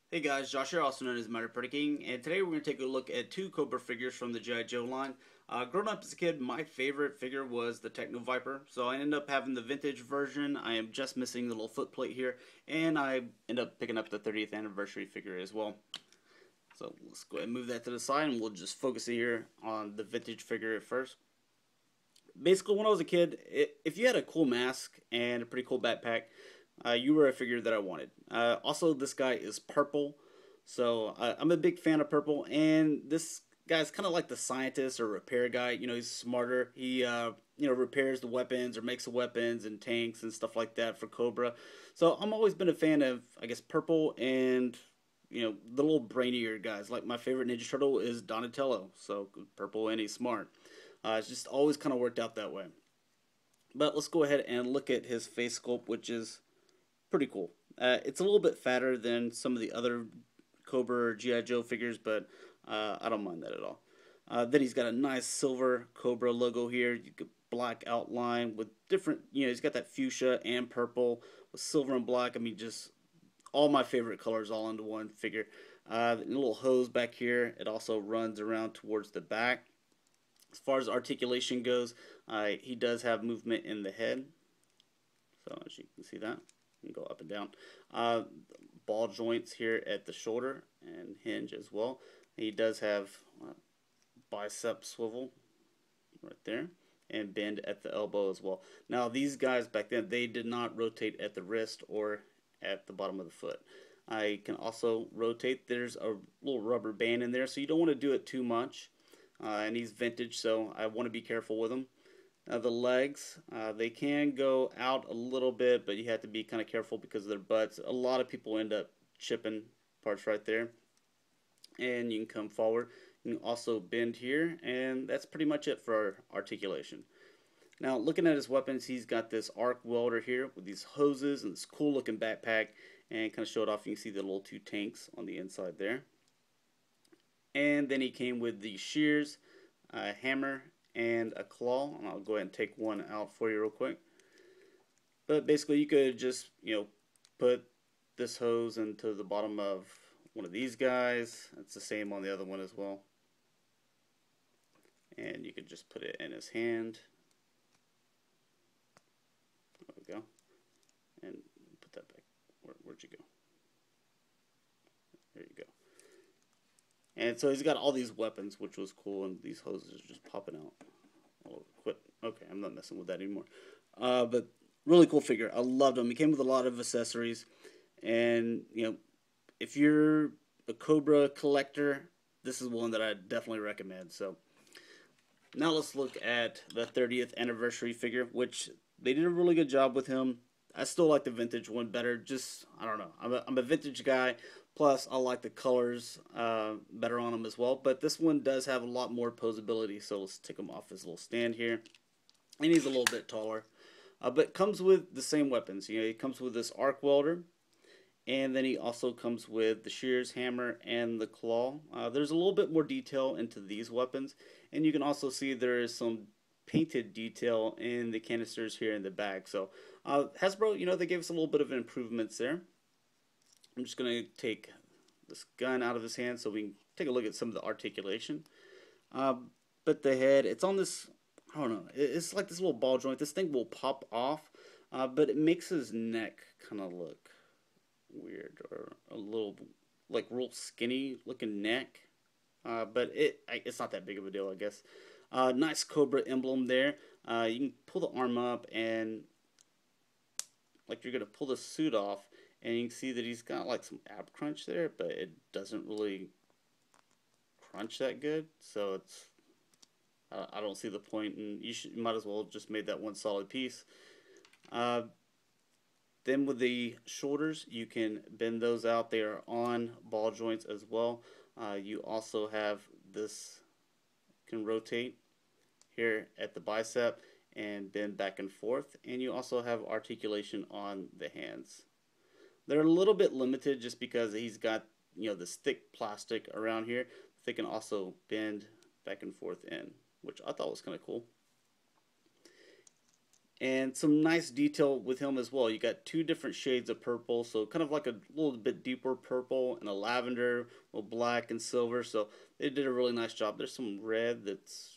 Hey guys, Josh here, also known as MightyPredaking, and today we're going to take a look at two Cobra figures from the G.I. Joe line. Growing up as a kid, my favorite figure was the Techno Viper, so I ended up having the vintage version. I am just missing the little foot plate here, and I ended up picking up the 30th anniversary figure as well. So let's go ahead and move that to the side, and we'll just focus here on the vintage figure at first. Basically, when I was a kid, if you had a cool mask and a pretty cool backpack, you were a figure that I wanted. Also, this guy is purple, so I'm a big fan of purple. And this guy's kind of like the scientist or repair guy. You know, he's smarter. He repairs the weapons or makes the weapons and tanks and stuff like that for Cobra. So I'm always been a fan of, I guess, purple and the little brainier guys. Like my favorite Ninja Turtle is Donatello, so purple and he's smart. It's just always kind of worked out that way. But let's go ahead and look at his face sculpt, which is pretty cool. It's a little bit fatter than some of the other Cobra or G.I. Joe figures, but I don't mind that at all. Then he's got a nice silver Cobra logo here, black outline with different, he's got that fuchsia and purple with silver and black. I mean, just all my favorite colors all into one figure. The little hose back here, it also runs around towards the back. As far as articulation goes, he does have movement in the head. So as you can see that, you can go up and down. Ball joints here at the shoulder and hinge as well. He does have bicep swivel right there and bend at the elbow as well. Now these guys back then, they did not rotate at the wrist or at the bottom of the foot. I can also rotate. There's a little rubber band in there, so you don't want to do it too much. And he's vintage, so I want to be careful with him. The legs, they can go out a little bit, but you have to be kind of careful because of their butts. A lot of people end up chipping parts right there. And you can come forward. You can also bend here, and that's pretty much it for articulation. Now, looking at his weapons, he's got this arc welder here with these hoses and this cool looking backpack, and kind of show it off. You can see the little two tanks on the inside there. And then he came with the shears, a hammer, and a claw. And I'll go ahead and take one out for you real quick. But basically, you could just, put this hose into the bottom of one of these guys. It's the same on the other one as well. And you could just put it in his hand. There we go. And put that back. Where'd you go? There you go. And so he's got all these weapons, which was cool, and these hoses are just popping out. Oh, quit. Okay, I'm not messing with that anymore. But really cool figure. I loved him. He came with a lot of accessories, and if you're a Cobra collector, this is one that I definitely recommend. So now let's look at the 30th anniversary figure, which they did a really good job with him. I still like the vintage one better. Just, I don't know. I'm a vintage guy. Plus, I like the colors better on them as well. But this one does have a lot more posability. So let's take him off his little stand here. And he's a little bit taller. But comes with the same weapons. He comes with this arc welder. And then he also comes with the shears, hammer, and the claw. There's a little bit more detail into these weapons. And you can also see there is some painted detail in the canisters here in the back. So Hasbro, they gave us a little bit of improvements there. I'm just going to take this gun out of his hand so we can take a look at some of the articulation. But the head, it's on this, I don't know, it's like this little ball joint. This thing will pop off, but it makes his neck kind of look weird or a little like real skinny looking neck. But it's not that big of a deal, I guess. Nice Cobra emblem there. You can pull the arm up and like you're going to pull the suit off. And you can see that he's got like some ab crunch there, but it doesn't really crunch that good. So it's I don't see the point, and you might as well just made that one solid piece. Then with the shoulders, you can bend those out. They are on ball joints as well. You also have this can rotate here at the bicep and bend back and forth, and you also have articulation on the hands. They're a little bit limited just because he's got, this thick plastic around here. They can also bend back and forth in, which I thought was kind of cool. And some nice detail with him as well. You got two different shades of purple, so kind of like a little bit deeper purple and a lavender, or black and silver. So they did a really nice job. There's some red that's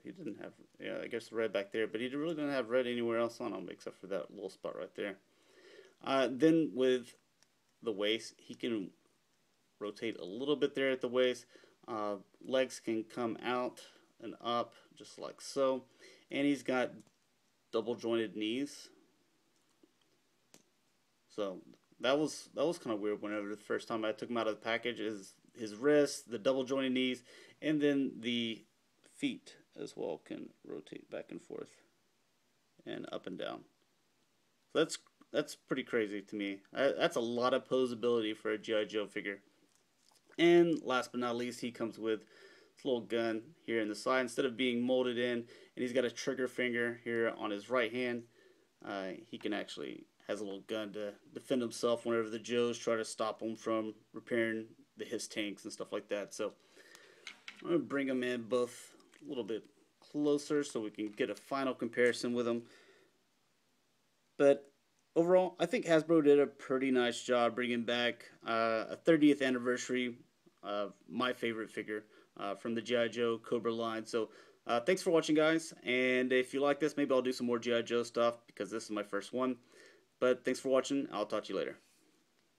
he didn't have. Yeah, I guess red back there, but he really didn't have red anywhere else on him except for that little spot right there. Then with the waist, he can rotate a little bit there at the waist. Legs can come out and up just like so, and he's got double jointed knees. So that was kind of weird. Whenever the first time I took him out of the package, is his wrists, the double jointed knees, and then the feet as well can rotate back and forth and up and down. So that's pretty crazy to me. That's a lot of posability for a GI Joe figure. And last but not least, he comes with this little gun here in the side. Instead of being molded in, and he's got a trigger finger here on his right hand, he can actually has a little gun to defend himself whenever the Joes try to stop him from repairing his tanks and stuff like that. So I'm going to bring them in both a little bit closer so we can get a final comparison with them. But overall, I think Hasbro did a pretty nice job bringing back a 30th anniversary of my favorite figure from the G.I. Joe Cobra line. So thanks for watching, guys. And if you like this, maybe I'll do some more G.I. Joe stuff because this is my first one. But thanks for watching. I'll talk to you later.